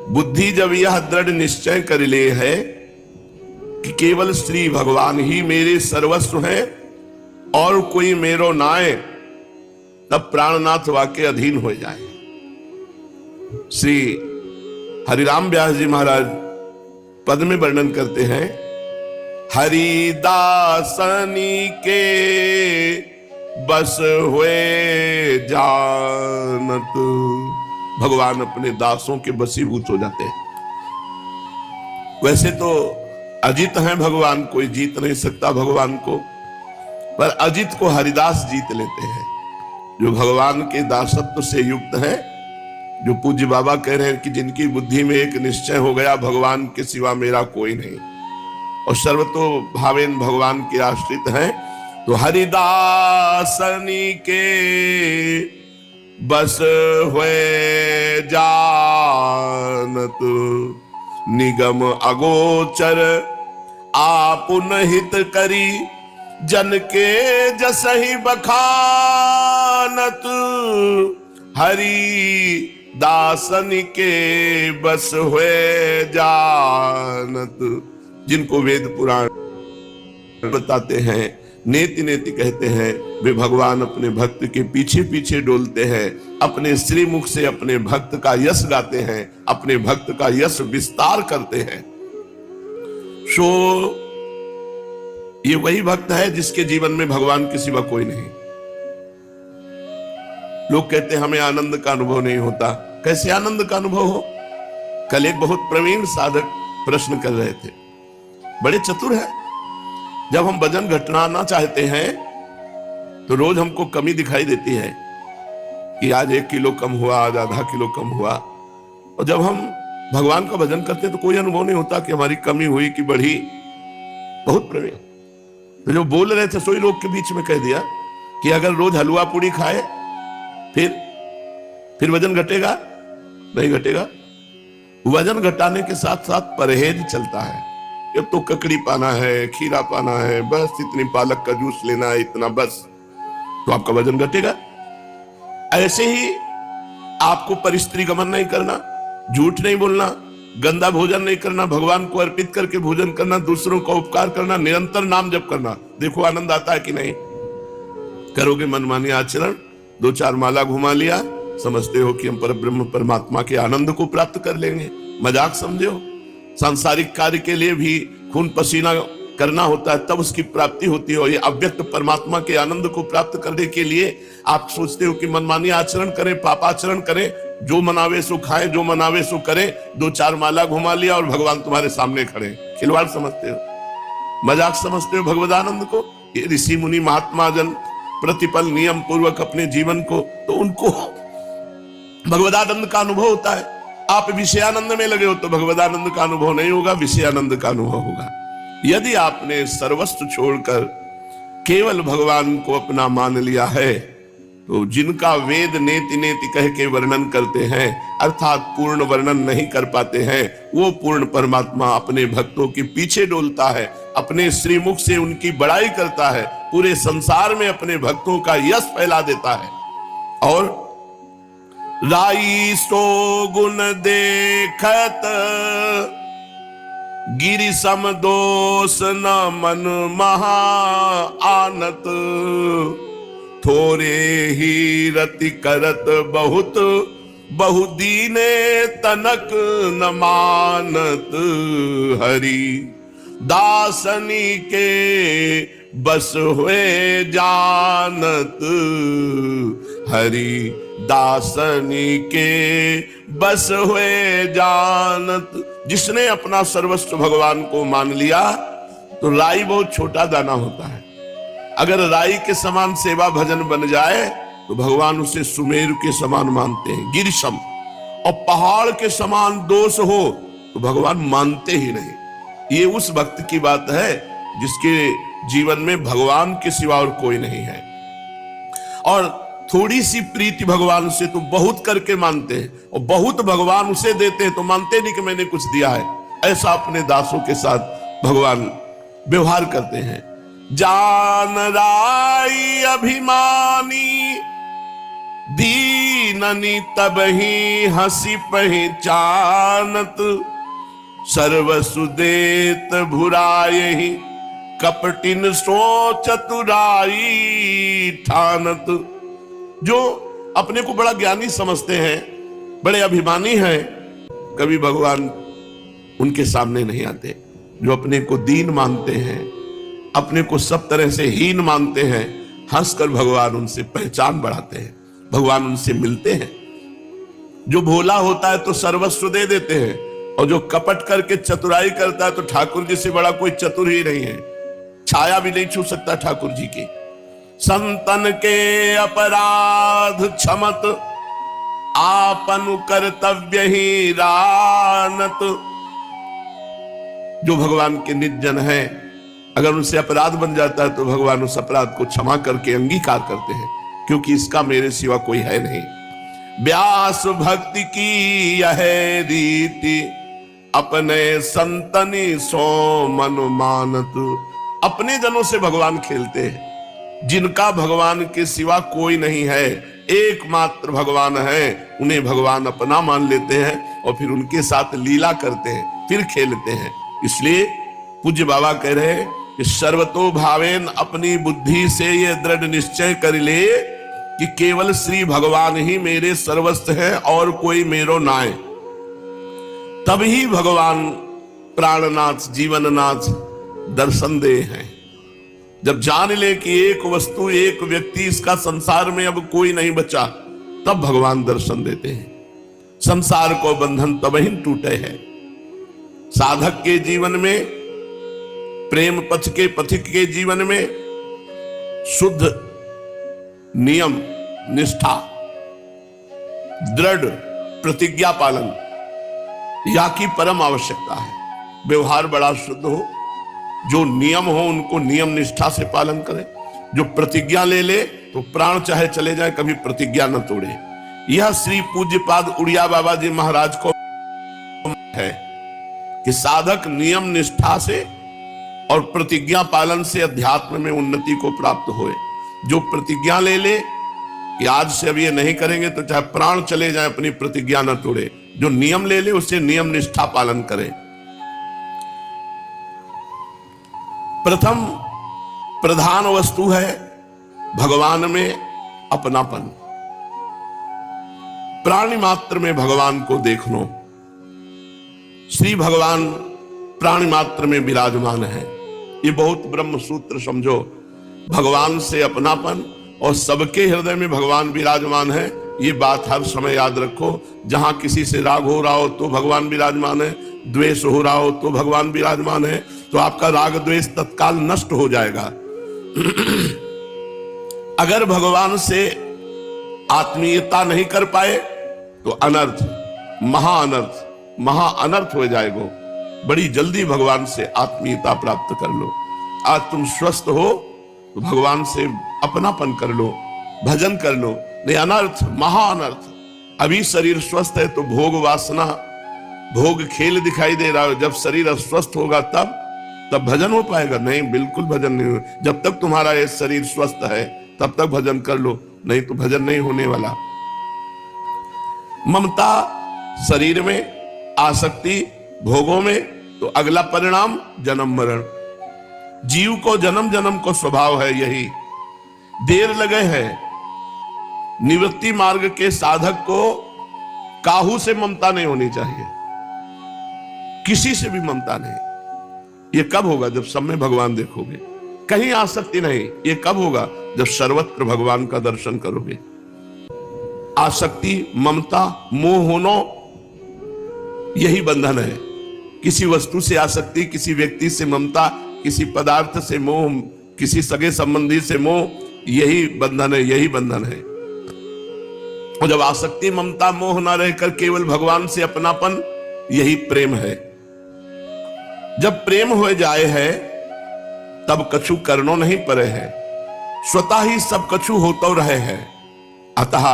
बुद्धि जब यह दृढ़ निश्चय कर ले है कि केवल श्री भगवान ही मेरे सर्वस्व हैं और कोई मेरो नाय, तब प्राणनाथ वाक्य अधीन हो जाए। श्री हरिराम व्यास जी महाराज पद में वर्णन करते हैं, हरिदासनी के बस हुए जानत। भगवान अपने दासों के बसीभूत हो जाते हैं। वैसे तो अजित हैं भगवान, कोई जीत नहीं सकता भगवान को, पर अजित को हरिदास जीत लेते हैं, जो भगवान के दासत्व से युक्त है। जो पूज्य बाबा कह रहे हैं कि जिनकी बुद्धि में एक निश्चय हो गया, भगवान के सिवा मेरा कोई नहीं, और सर्वतो भावेन भगवान के आश्रित हैं, तो हरिदासनी के बस हुए जानत। निगम अगोचर आपुन हित करी, जन के जसहि बखानत। हरि दासन के बस हुए जानत। जिनको वेद पुराण बताते हैं, नेति नेति कहते हैं, वे भगवान अपने भक्त के पीछे पीछे डोलते हैं, अपने श्रीमुख से अपने भक्त का यश गाते हैं, अपने भक्त का यश विस्तार करते हैं। सो ये वही भक्त है जिसके जीवन में भगवान के सिवा कोई नहीं। लोग कहते हैं हमें आनंद का अनुभव नहीं होता। कैसे आनंद का अनुभव हो? कल एक बहुत प्रवीण साधक प्रश्न कर रहे थे, बड़े चतुर है। जब हम वजन घटाना चाहते हैं तो रोज हमको कमी दिखाई देती है कि आज 1 किलो कम हुआ, आज आधा किलो कम हुआ, और जब हम भगवान का भजन करते हैं तो कोई अनुभव नहीं होता कि हमारी कमी हुई कि बढ़ी। बहुत प्रवीण। तो जो बोल रहे थे सोई लोग के बीच में कह दिया कि अगर रोज हलवा पूड़ी खाए फिर वजन घटेगा? नहीं घटेगा। वजन घटाने के साथ साथ परहेज चलता है। अब तो ककड़ी पाना है, खीरा पाना है, बस इतनी पालक का जूस लेना है, इतना बस, तो आपका वजन घटेगा। ऐसे ही आपको परिस्त्री गमन नहीं करना, झूठ नहीं बोलना, गंदा भोजन नहीं करना, भगवान को अर्पित करके भोजन करना, दूसरों का उपकार करना, निरंतर नाम जप करना। देखो आनंद आता है कि नहीं। करोगे मनमानी आचरण, 2-4 माला घुमा लिया, समझते हो कि हम परब्रह्म परमात्मा के आनंद को प्राप्त कर लेंगे। मजाक समझो। सांसारिक कार्य के लिए भी खून पसीना करना होता है, तब उसकी प्राप्ति होती है। और ये अव्यक्त परमात्मा के आनंद को प्राप्त करने के लिए आप सोचते हो कि मनमानी आचरण करें, पापाचरण करें, जो मनावे सो खाएं, जो मनावे सो करें। 2-4 माला घुमा लिया और भगवान तुम्हारे सामने खड़े। खिलवाड़ समझते हो, मजाक समझते हो भगवदानंद को। ये ऋषि मुनि महात्मा जन प्रतिपल नियम पूर्वक अपने जीवन को, तो उनको भगवदानंद का अनुभव होता है। आप विषयानंद में लगे हो तो भगवदानंद का अनुभव नहीं होगा, विषयानंद का अनुभव होगा। यदि आपने सर्वस्व छोड़कर केवल भगवान को अपना मान लिया है, तो जिनका वेद नेति नेति कह के वर्णन करते हैं, अर्थात पूर्ण वर्णन नहीं कर पाते हैं, वो पूर्ण परमात्मा अपने भक्तों के पीछे डोलता है, अपने श्रीमुख से उनकी बड़ाई करता है, पूरे संसार में अपने भक्तों का यश फैला देता है। और राई सो गुण देखत, गिरि सम दोष न मन महा आनत। थोरे ही रति करत बहुत, बहु दीने तनक न मानत। हरि दासनी के बस हुए जानत। हरि दासनी के बस हुए जानत। जिसने अपना सर्वस्व भगवान को मान लिया, तो राई बहुत छोटा दाना होता है। अगर राई के समान सेवा भजन बन जाए तो भगवान उसे सुमेरु के समान मानते हैं, गिरिशम। और पहाड़ के समान दोष हो तो भगवान मानते ही नहीं। ये उस भक्त की बात है जिसके जीवन में भगवान के सिवा और कोई नहीं है। और थोड़ी सी प्रीति भगवान से तो बहुत करके मानते हैं, और बहुत भगवान उसे देते हैं तो मानते नहीं कि मैंने कुछ दिया है। ऐसा अपने दासों के साथ भगवान व्यवहार करते हैं। जान राई अभिमानी, दीननी तबहि हंसी पहचानत, सर्वसु देत भुरायहि, कपटिन सो चतुराई ठानत। जो अपने को बड़ा ज्ञानी समझते हैं, बड़े अभिमानी हैं, कभी भगवान उनके सामने नहीं आते। जो अपने को दीन मानते हैं, अपने को सब तरह से हीन मानते हैं, हंसकर भगवान उनसे पहचान बढ़ाते हैं, भगवान उनसे मिलते हैं। जो भोला होता है तो सर्वस्व दे देते हैं, और जो कपट करके चतुराई करता है तो ठाकुर जी से बड़ा कोई चतुर ही नहीं है, छाया भी नहीं छू सकता ठाकुर जी की। संतन के अपराध क्षमत, आपन कर्तव्य ही रानत। जो भगवान के निज जन हैं, अगर उनसे अपराध बन जाता है तो भगवान उस अपराध को क्षमा करके अंगीकार करते हैं, क्योंकि इसका मेरे सिवा कोई है नहीं। व्यास भक्ति की यह रीति, अपने संतनी सो मन मानत। अपने जनों से भगवान खेलते हैं, जिनका भगवान के सिवा कोई नहीं है, एकमात्र भगवान है, उन्हें भगवान अपना मान लेते हैं और फिर उनके साथ लीला करते हैं, फिर खेलते हैं। इसलिए पूज्य बाबा कह रहे हैं कि सर्वतो भावेन, अपनी बुद्धि से ये दृढ़ निश्चय कर ले कि केवल श्री भगवान ही मेरे सर्वस्व है और कोई मेरो नाय। तभी भगवान प्राणनाथ जीवननाथ दर्शन दे हैं। जब जान ले कि एक वस्तु एक व्यक्ति, इसका संसार में अब कोई नहीं बचा, तब भगवान दर्शन देते हैं। संसार को बंधन तबहि टूटे है। साधक के जीवन में, प्रेम पथ के पथिक के जीवन में शुद्ध नियम निष्ठा, दृढ़ प्रतिज्ञा पालन या की परम आवश्यकता है। व्यवहार बड़ा शुद्ध हो, जो नियम हो उनको नियम निष्ठा से पालन करे। जो प्रतिज्ञा ले ले तो प्राण चाहे चले जाए, कभी प्रतिज्ञा न तोड़े। यह श्री पूज्यपाद उड़िया बाबा जी महाराज को है कि साधक नियम निष्ठा से और प्रतिज्ञा पालन से अध्यात्म में उन्नति को प्राप्त होए। जो प्रतिज्ञा ले ले कि आज से अब ये नहीं करेंगे तो चाहे प्राण चले जाए, अपनी प्रतिज्ञा न तोड़े। जो नियम ले ले उससे नियम निष्ठा पालन करे। प्रथम प्रधान वस्तु है भगवान में अपनापन। प्राणी मात्र में भगवान को देख लो। श्री भगवान प्राणी मात्र में विराजमान है। ये बहुत ब्रह्म सूत्र समझो। भगवान से अपनापन और सबके हृदय में भगवान विराजमान है, ये बात हर समय याद रखो। जहां किसी से राग हो रहा हो तो भगवान विराजमान है, द्वेष हो रहा हो तो भगवान विराजमान है, तो आपका राग द्वेष तत्काल नष्ट हो जाएगा। अगर भगवान से आत्मीयता नहीं कर पाए तो अनर्थ, महा अनर्थ हो जाएगा। बड़ी जल्दी भगवान से आत्मीयता प्राप्त कर लो। आज तुम स्वस्थ हो तो भगवान से अपनापन कर लो, भजन कर लो। नहीं अनर्थ, महा अनर्थ। अभी शरीर स्वस्थ है तो भोग वासना, भोग खेल दिखाई दे रहा है। जब शरीर अस्वस्थ होगा तब भजन हो पाएगा? नहीं, बिल्कुल भजन नहीं हो। जब तक तुम्हारा ये शरीर स्वस्थ है तब तक भजन कर लो, नहीं तो भजन नहीं होने वाला। ममता शरीर में, आसक्ति भोगों में, तो अगला परिणाम जन्म मरण। जीव को जन्म जन्म को स्वभाव है यही। देर लगे है। निवृत्ति मार्ग के साधक को काहू से ममता नहीं होनी चाहिए, किसी से भी ममता नहीं। ये कब होगा? जब सब में भगवान देखोगे। कहीं आसक्ति नहीं। ये कब होगा? जब सर्वत्र भगवान का दर्शन करोगे। आसक्ति, ममता, मोह होना, यही बंधन है। किसी वस्तु से आसक्ति, किसी व्यक्ति से ममता, किसी पदार्थ से मोह, किसी सगे संबंधी से मोह, यही बंधन है, यही बंधन है। और जब आसक्ति, ममता, मोह ना रहकर केवल भगवान से अपनापन, यही प्रेम है। जब प्रेम हो जाए है तब कछु करनो नहीं परे है, स्वतः ही सब कछु होतो रहे है। अतः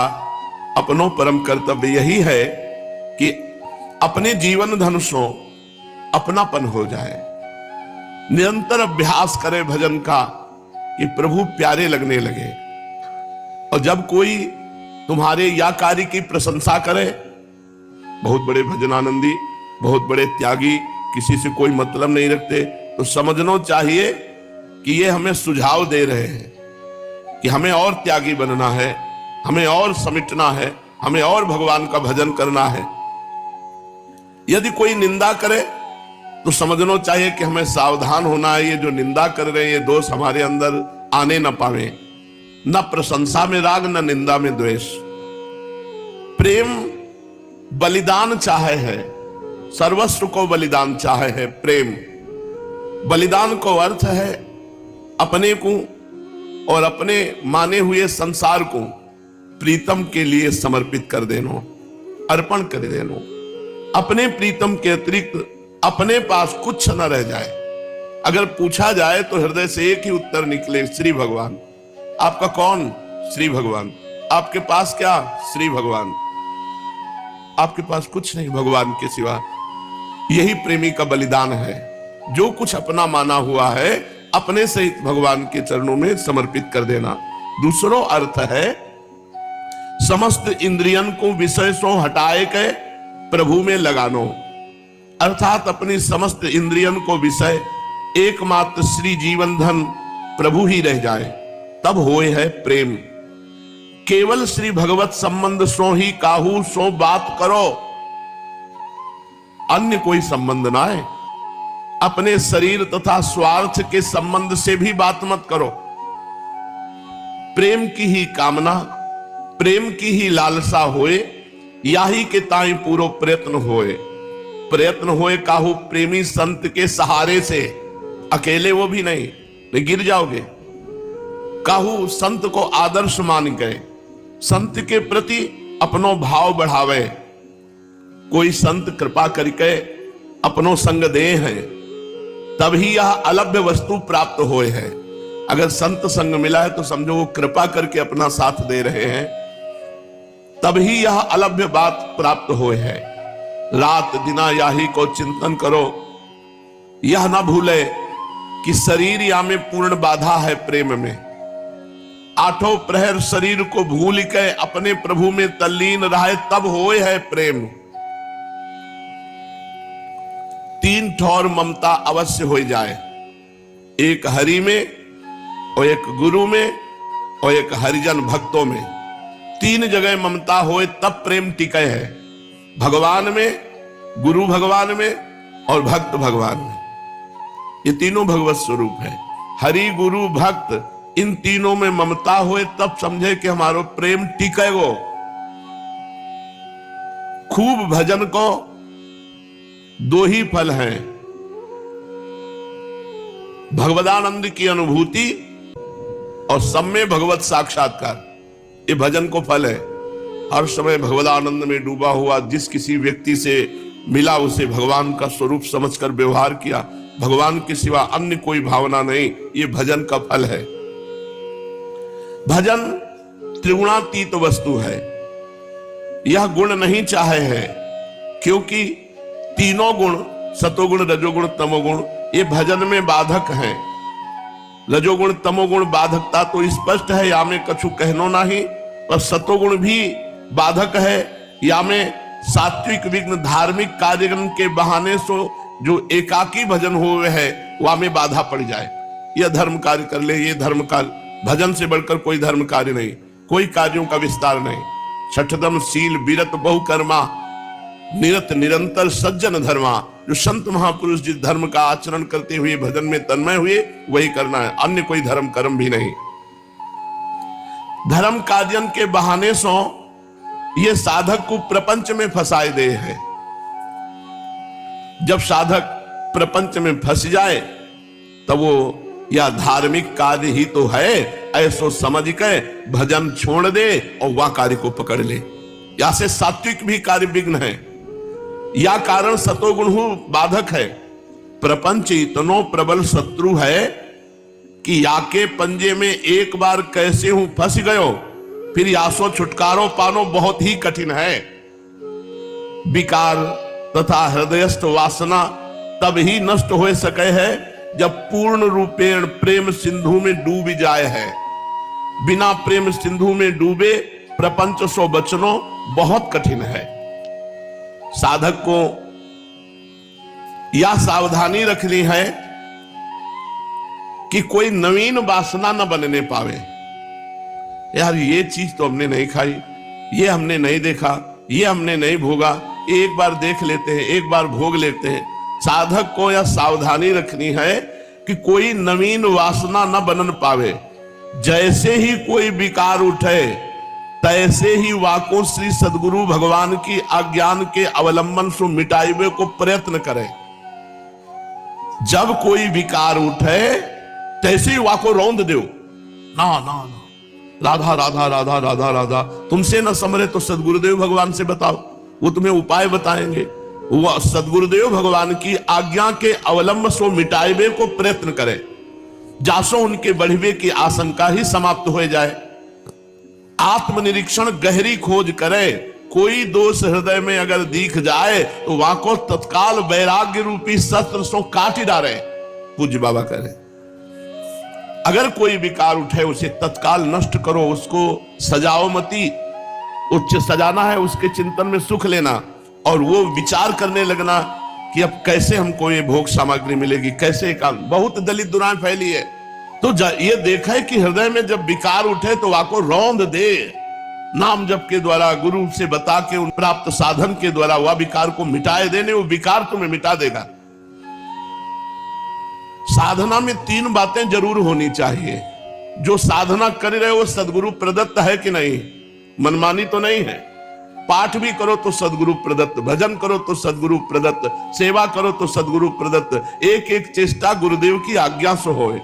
अपनो परम कर्तव्य यही है कि अपने जीवन धनुषों अपनापन हो जाए। निरंतर अभ्यास करे भजन का कि प्रभु प्यारे लगने लगे। और जब कोई तुम्हारे या कार्य की प्रशंसा करे। बहुत बड़े भजनानंदी, बहुत बड़े त्यागी, किसी से कोई मतलब नहीं रखते, तो समझना चाहिए कि ये हमें सुझाव दे रहे हैं कि हमें और त्यागी बनना है, हमें और समिटना है, हमें और भगवान का भजन करना है। यदि कोई निंदा करे तो समझना चाहिए कि हमें सावधान होना है, ये जो निंदा कर रहे हैं ये दोष हमारे अंदर आने न पावे। न प्रशंसा में राग, न निंदा में द्वेष। प्रेम बलिदान चाहे है, सर्वस्व को बलिदान चाहे है। प्रेम बलिदान को अर्थ है अपने को और अपने माने हुए संसार को प्रीतम के लिए समर्पित कर देना, अर्पण कर देना। अपने प्रीतम के अतिरिक्त अपने पास कुछ न रह जाए। अगर पूछा जाए तो हृदय से एक ही उत्तर निकले, श्री भगवान। आपका कौन? श्री भगवान। आपके पास क्या? श्री भगवान। आपके पास कुछ नहीं भगवान के सिवा। यही प्रेमी का बलिदान है, जो कुछ अपना माना हुआ है अपने सहित भगवान के चरणों में समर्पित कर देना। दूसरो अर्थ है समस्त इंद्रियन को विषय सो हटाए के प्रभु में लगानो, अर्थात अपनी समस्त इंद्रियन को विषय एकमात्र श्री जीवन धन प्रभु ही रह जाए, तब होए है प्रेम। केवल श्री भगवत संबंध सो ही काहू सो बात करो, अन्य कोई संबंध ना है। अपने शरीर तथा स्वार्थ के संबंध से भी बात मत करो। प्रेम की ही कामना, प्रेम की ही लालसा होए, याही के ताई पूरो प्रयत्न होए। प्रयत्न होए काहू प्रेमी संत के सहारे से, अकेले वो भी नहीं गिर जाओगे। काहू संत को आदर्श मान गए, संत के प्रति अपनो भाव बढ़ावे। कोई संत कृपा करके अपनो संग दे हैं, तभी यह अलभ्य वस्तु प्राप्त होए है। अगर संत संग मिला है तो समझो वो कृपा करके अपना साथ दे रहे हैं, तभी यह अलभ्य बात प्राप्त होए है। रात दिना याही को चिंतन करो, यह ना भूले कि शरीर या में पूर्ण बाधा है प्रेम में। आठों प्रहर शरीर को भूल के अपने प्रभु में तल्लीन रहे, तब होए है प्रेम। तीन ठौर ममता अवश्य हो जाए, एक हरि में और एक गुरु में और एक हरिजन भक्तों में। तीन जगह ममता होए तब प्रेम टिके है, भगवान में, गुरु भगवान में और भक्त भगवान में। ये तीनों भगवत स्वरूप है। हरि गुरु भक्त, इन तीनों में ममता होए तब समझे कि हमारो प्रेम टिकेगो। खूब भजन को दो ही फल हैं, भगवदानंद की अनुभूति और सम्य भगवत साक्षात्कार। ये भजन को फल है। हर समय भगवदानंद में डूबा हुआ जिस किसी व्यक्ति से मिला उसे भगवान का स्वरूप समझकर व्यवहार किया, भगवान के सिवा अन्य कोई भावना नहीं, ये भजन का फल है। भजन त्रिगुणातीत वस्तु है, यह गुण नहीं चाहे है, क्योंकि तीनों गुण सतोगुण रजोगुण तमोगुण ये भजन में बाधक हैं। रजोगुण तमोगुण बाधकता तो स्पष्ट है, या में कछु कहनो नहीं, पर सतोगुण भी बाधक है। या में सात्विक विघ्न धार्मिक कार्यक्रम के बहाने से जो एकाकी भजन हुए है वहां में बाधा पड़ जाए। यह धर्म कार्य कर ले, ये धर्म कार्य, भजन से बढ़कर कोई धर्म कार्य नहीं, कोई कार्यों का विस्तार नहीं। छठदम शील विरत बहुकर्मा, निरत निरंतर सज्जन धर्मा। जो संत महापुरुष जिस धर्म का आचरण करते हुए भजन में तन्मय हुए वही करना है, अन्य कोई धर्म कर्म भी नहीं। धर्म कार्यन के बहाने से ये साधक को प्रपंच में फंसाए दे है। जब साधक प्रपंच में फंस जाए तब वो यह धार्मिक कार्य ही तो है ऐसो समझ के भजन छोड़ दे और वह कार्य को पकड़ ले। या से सात्विक भी कार्य विघ्न है, या कारण सतोगुण बाधक है। प्रपंच इतनो प्रबल शत्रु है कि याके पंजे में एक बार कैसे हूं फंस गयो, फिर यासो छुटकारो पानो बहुत ही कठिन है। विकार तथा हृदयस्थ वासना तब ही नष्ट हो सके है जब पूर्ण रूपेण प्रेम सिंधु में डूब जाए है। बिना प्रेम सिंधु में डूबे प्रपंच सो बचनो बहुत कठिन है। साधक को यह सावधानी रखनी है कि कोई नवीन वासना न बनने पावे। यार ये चीज तो हमने नहीं खाई, ये हमने नहीं देखा, ये हमने नहीं भोगा, एक बार देख लेते हैं, एक बार भोग लेते हैं। साधक को यह सावधानी रखनी है कि कोई नवीन वासना न बनन पावे। जैसे ही कोई विकार उठे तैसे ही वाको श्री सदगुरु भगवान की आज्ञान के अवलंबन से मिटाइबे को प्रयत्न करे। जब कोई विकार उठे तैसे ही वाको रौंद दो, ना ना ना, राधा राधा राधा राधा राधा। तुमसे न समरे तो सदगुरुदेव भगवान से बताओ, वो तुम्हें उपाय बताएंगे। वो सदगुरुदेव भगवान की आज्ञा के अवलंब सो मिटाइबे को प्रयत्न करे, जासो उनके बढ़वे की आशंका ही समाप्त हो जाए। आत्मनिरीक्षण गहरी खोज करे, कोई दोष हृदय में अगर दिख जाए तो वाको तत्काल वैराग्य रूपी शस्त्र सो काट डाले। पूज्य बाबा करे अगर कोई विकार उठे उसे तत्काल नष्ट करो, उसको सजाओ मती। उच्च सजाना है, उसके चिंतन में सुख लेना और वो विचार करने लगना कि अब कैसे हमको ये भोग सामग्री मिलेगी, कैसे काम। बहुत दलित दुरान फैली है, तो ये देखा है कि हृदय में जब विकार उठे तो वाको रौंद दे। नाम जप के द्वारा गुरु से बता के उन प्राप्त साधन के द्वारा वह विकार को मिटाए देने, वो विकार तुम्हें मिटा देगा। साधना में 3 बातें जरूर होनी चाहिए। जो साधना कर रहे हो सदगुरु प्रदत्त है कि नहीं, मनमानी तो नहीं है। पाठ भी करो तो सदगुरु प्रदत्त, भजन करो तो सदगुरु प्रदत्त, सेवा करो तो सदगुरु प्रदत्त। एक एक चेष्टा गुरुदेव की आज्ञा से होए।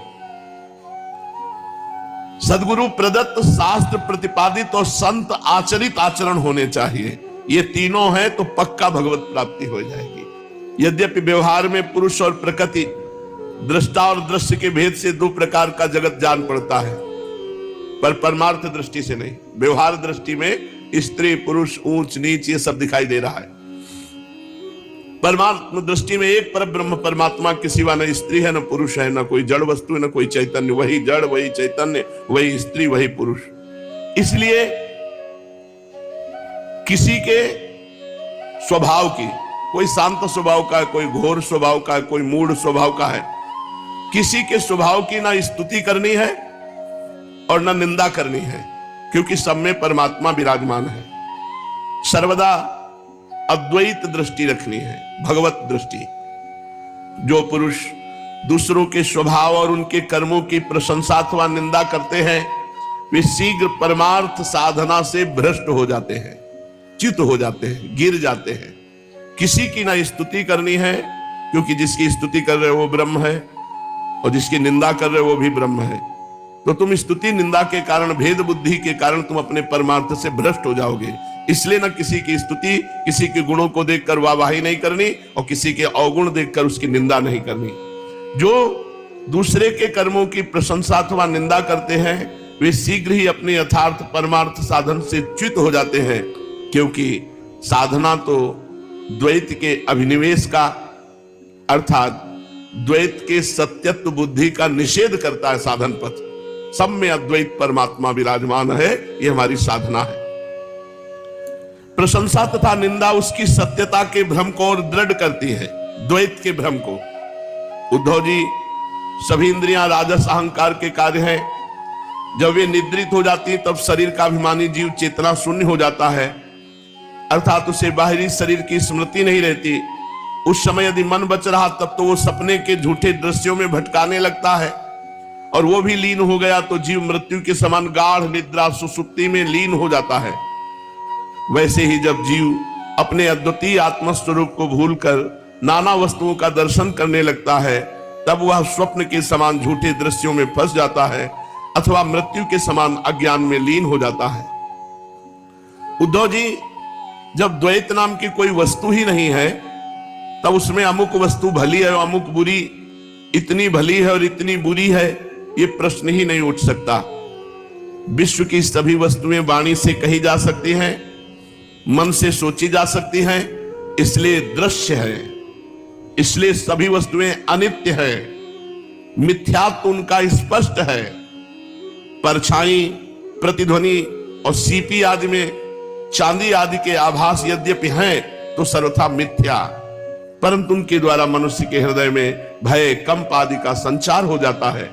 सदगुरु प्रदत्त, शास्त्र प्रतिपादित और संत आचरित आचरण होने चाहिए। ये तीनों है तो पक्का भगवत प्राप्ति हो जाएगी। यद्यपि व्यवहार में पुरुष और प्रकृति, दृष्टा और दृश्य के भेद से 2 प्रकार का जगत जान पड़ता है, पर परमार्थ दृष्टि से नहीं। व्यवहार दृष्टि में स्त्री पुरुष ऊंच नीच ये सब दिखाई दे रहा है। परमात्मा दृष्टि में एक पर ब्रह्म परमात्मा के सिवा न स्त्री है न पुरुष है, न कोई जड़ वस्तु है न कोई चैतन्य। वही जड़, वही चैतन्य, वही स्त्री, वही पुरुष। इसलिए किसी के स्वभाव की, कोई शांत स्वभाव का है, कोई घोर स्वभाव का है, कोई मूढ़ स्वभाव का है। किसी के स्वभाव की ना स्तुति करनी है और ना निंदा करनी है, क्योंकि सब में परमात्मा विराजमान है। सर्वदा अद्वैत दृष्टि रखनी है, भगवत दृष्टि। जो पुरुष दूसरों के स्वभाव और उनके कर्मों की प्रशंसा अथवा निंदा करते हैं वे शीघ्र परमार्थ साधना से भ्रष्ट हो जाते हैं, च्युत हो जाते हैं, गिर जाते हैं। किसी की ना स्तुति करनी है, क्योंकि जिसकी स्तुति कर रहे हो वो ब्रह्म है और जिसकी निंदा कर रहे हो वो भी ब्रह्म है। तो तुम स्तुति निंदा के कारण, भेद बुद्धि के कारण तुम अपने परमार्थ से भ्रष्ट हो जाओगे। इसलिए न किसी की स्तुति, किसी के गुणों को देखकर वाहवाही नहीं करनी और किसी के अवगुण देखकर उसकी निंदा नहीं करनी। जो दूसरे के कर्मों की प्रशंसा अथवा निंदा करते हैं वे शीघ्र ही अपने यथार्थ परमार्थ साधन से च्युत हो जाते हैं, क्योंकि साधना तो द्वैत के अभिनिवेश का अर्थात द्वैत के सत्यत्व बुद्धि का निषेध करता है। साधन पथ सब में अद्वैत परमात्मा विराजमान है, ये हमारी साधना है। प्रशंसा तथा निंदा उसकी सत्यता के भ्रम को और दृढ़ करती है, द्वैत के भ्रम को। उद्धव जी, सभी इंद्रियां राजस अहंकार के कार्य हैं। जब वे निद्रित हो जाती हैं तब शरीर का अभिमानी जीव चेतना शून्य हो जाता है, अर्थात उसे बाहरी शरीर की स्मृति नहीं रहती। उस समय यदि मन बच रहा तब तो वो सपने के झूठे दृश्यों में भटकाने लगता है, और वो भी लीन हो गया तो जीव मृत्यु के समान गाढ़ निद्रा सुसुप्ति में लीन हो जाता है। वैसे ही जब जीव अपने अद्वितीय आत्मस्वरूप को भूलकर नाना वस्तुओं का दर्शन करने लगता है तब वह स्वप्न के समान झूठे दृश्यों में फंस जाता है अथवा मृत्यु के समान अज्ञान में लीन हो जाता है। उद्धव जी, जब द्वैत नाम की कोई वस्तु ही नहीं है तब उसमें अमुक वस्तु भली है और अमुक बुरी, इतनी भली है और इतनी बुरी है, ये प्रश्न ही नहीं उठ सकता। विश्व की सभी वस्तुएं वाणी से कही जा सकती हैं, मन से सोची जा सकती हैं, इसलिए दृश्य है, इसलिए सभी वस्तुएं अनित्य है, मिथ्यात्व उनका स्पष्ट है। परछाई, प्रतिध्वनि, और सीपी आदि में चांदी आदि के आभास यद्यपि हैं तो सर्वथा मिथ्या, परंतु उनके द्वारा मनुष्य के हृदय में भय, कंप आदि का संचार हो जाता है।